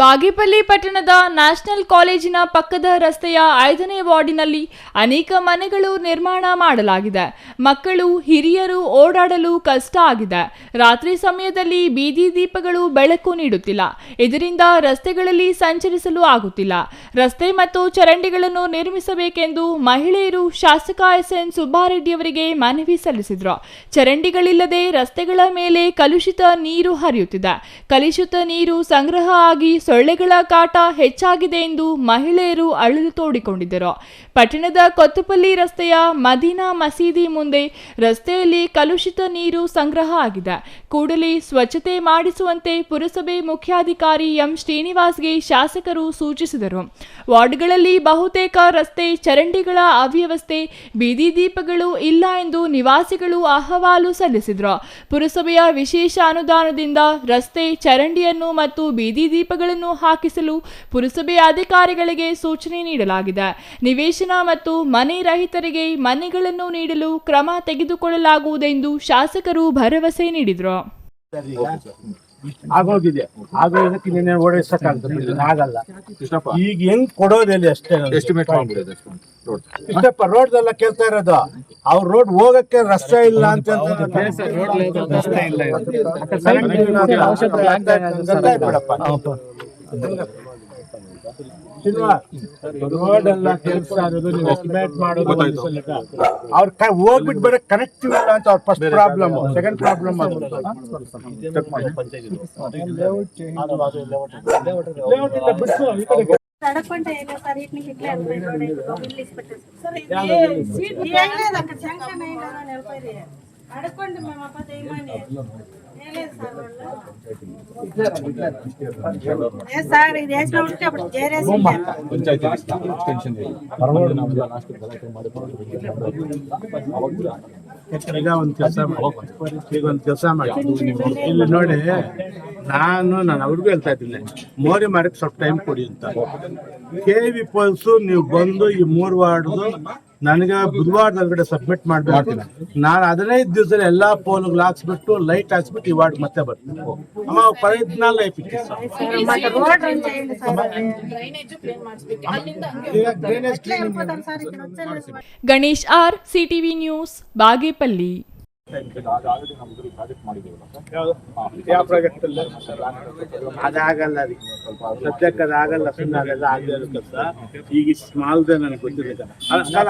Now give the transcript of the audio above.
ಬಾಗೇಪಲ್ಲಿ ಪಟ್ಟಣದ ನ್ಯಾಷನಲ್ ಕಾಲೇಜಿನ ಪಕ್ಕದ ರಸ್ತೆಯ 5ನೇ ವಾರ್ಡಿನಲ್ಲಿ ಅನೇಕ ಮನೆಗಳು ನಿರ್ಮಾಣ ಮಾಡಲಾಗಿದೆ. ಮಕ್ಕಳು, ಹಿರಿಯರು ಓಡಾಡಲು ಕಷ್ಟ ಆಗಿದೆ. ರಾತ್ರಿ ಸಮಯದಲ್ಲಿ ಬೀದಿ ದೀಪಗಳು ಬೆಳಕು ನೀಡುತ್ತಿಲ್ಲ. ಇದರಿಂದ ರಸ್ತೆಗಳಲ್ಲಿ ಸಂಚರಿಸಲು ಆಗುತ್ತಿಲ್ಲ. ರಸ್ತೆ ಮತ್ತು ಚರಂಡಿಗಳನ್ನು ನಿರ್ಮಿಸಬೇಕೆಂದು ಮಹಿಳೆಯರು ಶಾಸಕ ಎಸ್.ಎನ್. ಸುಬ್ಬಾರೆಡ್ಡಿಯವರಿಗೆ ಮನವಿ ಸಲ್ಲಿಸಿದರು. ಚರಂಡಿಗಳಿಲ್ಲದೆ ರಸ್ತೆಗಳ ಮೇಲೆ ಕಲುಷಿತ ನೀರು ಹರಿಯುತ್ತಿದೆ. ಕಲುಷಿತ ನೀರು ಸಂಗ್ರಹ ಆಗಿ ಸೊಳ್ಳೆಗಳ ಕಾಟ ಹೆಚ್ಚಾಗಿದೆ ಎಂದು ಮಹಿಳೆಯರು ಅಳಲು ತೋಡಿಕೊಂಡಿದ್ದರು. ಪಟ್ಟಣದ ಕೊತ್ತಪಲ್ಲಿ ರಸ್ತೆಯ ಮದೀನಾ ಮಸೀದಿ ಮುಂದೆ ರಸ್ತೆಯಲ್ಲಿ ಕಲುಷಿತ ನೀರು ಸಂಗ್ರಹ ಆಗಿದೆ. ಕೂಡಲೇ ಸ್ವಚ್ಛತೆ ಮಾಡಿಸುವಂತೆ ಪುರಸಭೆ ಮುಖ್ಯಾಧಿಕಾರಿ ಎಂ ಶ್ರೀನಿವಾಸ್ಗೆ ಶಾಸಕರು ಸೂಚಿಸಿದರು. ವಾರ್ಡ್ಗಳಲ್ಲಿ ಬಹುತೇಕ ರಸ್ತೆ ಚರಂಡಿಗಳ ಅವ್ಯವಸ್ಥೆ, ಬೀದಿ ದೀಪಗಳು ಇಲ್ಲ ಎಂದು ನಿವಾಸಿಗಳು ಅಹವಾಲು ಸಲ್ಲಿಸಿದರು. ಪುರಸಭೆಯ ವಿಶೇಷ ಅನುದಾನದಿಂದ ರಸ್ತೆ, ಚರಂಡಿಯನ್ನು ಮತ್ತು ಬೀದಿ ದೀಪಗಳನ್ನು ಹಾಕಿಸಲು ಪುರಸಭೆ ಅಧಿಕಾರಿಗಳಿಗೆ ಸೂಚನೆ ನೀಡಲಾಗಿದೆ. ನಿವೇಶನ ಮತ್ತು ಮನೆ ರಹಿತರಿಗೆ ಮನೆಗಳನ್ನು ನೀಡಲು ಕ್ರಮ ತೆಗೆದುಕೊಳ್ಳಲಾಗುವುದೆಂದು ಶಾಸಕರು ಭರವಸೆ ನೀಡಿದರು. ಆಗೋಗಿದೆ ಆಗೋದಕ್ಕೆ ಇನ್ನೇನು ಓಡಿಸಕ್ಕಾಗ್ತದೆ, ಆಗಲ್ಲ. ಈಗ ಹೆಂಗ್ ಕೊಡೋದಿಲ್ಲ ಅಷ್ಟೇ. ಇಷ್ಟಪ್ಪ ರೋಡ್ದೆಲ್ಲ ಕೇಳ್ತಾ ಇರೋದು, ಅವ್ರ ರೋಡ್ ಹೋಗಕ್ಕೆ ರಸ್ತೆ ಇಲ್ಲ ಅಂತ ರೋಡ್ ಎಲ್ಲ ಕೆಲಸ ಇರೋದು ನೀವು ಎಸ್ಟಿಮೇಟ್ ಮಾಡೋದು. ಅವ್ರ ಹೋಗ್ಬಿಟ್ಟು ಬರೀ ಕನೆಕ್ಟಿವ್ ಇಲ್ಲ ಅಂತ ಅವ್ರ ಫಸ್ಟ್ ಪ್ರಾಬ್ಲಮ್. ಸೆಕೆಂಡ್ ಪ್ರಾಬ್ಲಮ್ ಈಗ ಒಂದ್ ಕೆಲಸ ಮಾಡಿ ಇಲ್ಲಿ ನೋಡಿ, ನಾನು ಅವ್ರಿಗೂ ಹೇಳ್ತಾ ಇದ್ದೀನಿ, ಮೋರಿ ಮಾಡಕ್ಕೆ ಸ್ವಲ್ಪ ಟೈಮ್ ಕೊಡಿ ಅಂತ. KV ಪೋಲ್ಸು ನೀವು ಬಂದು ಈ 3 ವಾರ್ಡ್ದು ನನಗೆ ಬುಧವಾರದೊಳಗಡೆ ಸಬ್ಮಿಟ್ ಮಾಡ್ಬೇಕು. ನಾನು 15 ದಿವಸದಲ್ಲಿ ಎಲ್ಲಾ ಪೋಲ್ಗಳು ಹಾಕ್ಸ್ಬಿಟ್ಟು ಲೈಟ್ ಹಾಕ್ಸ್ಬಿಟ್ಟು ಈ ವಾರ್ಡ್ ಮತ್ತೆ ಬರ್ತೀನಿ. ಅಮ್ಮ ಪರದಿನಾಲ್ Ganesh R, CTV news, Bagepalli. ಯಾವ ಪ್ರಾಜೆಕ್ಟ್ ಅದಾಗಲ್ಲ ರೀ, ಸದ್ಯಕ್ಕೆ ಅದಾಗಲ್ಲ. ಸುಮ್ಮನೆ ಅದೆಲ್ಲ ಆಗಲಿ ಕೆಲಸ. ಈಗ ಸ್ಮಾಲ್ದೇ ನನಗೆ ಗೊತ್ತಿದೆ. ಸಾಲ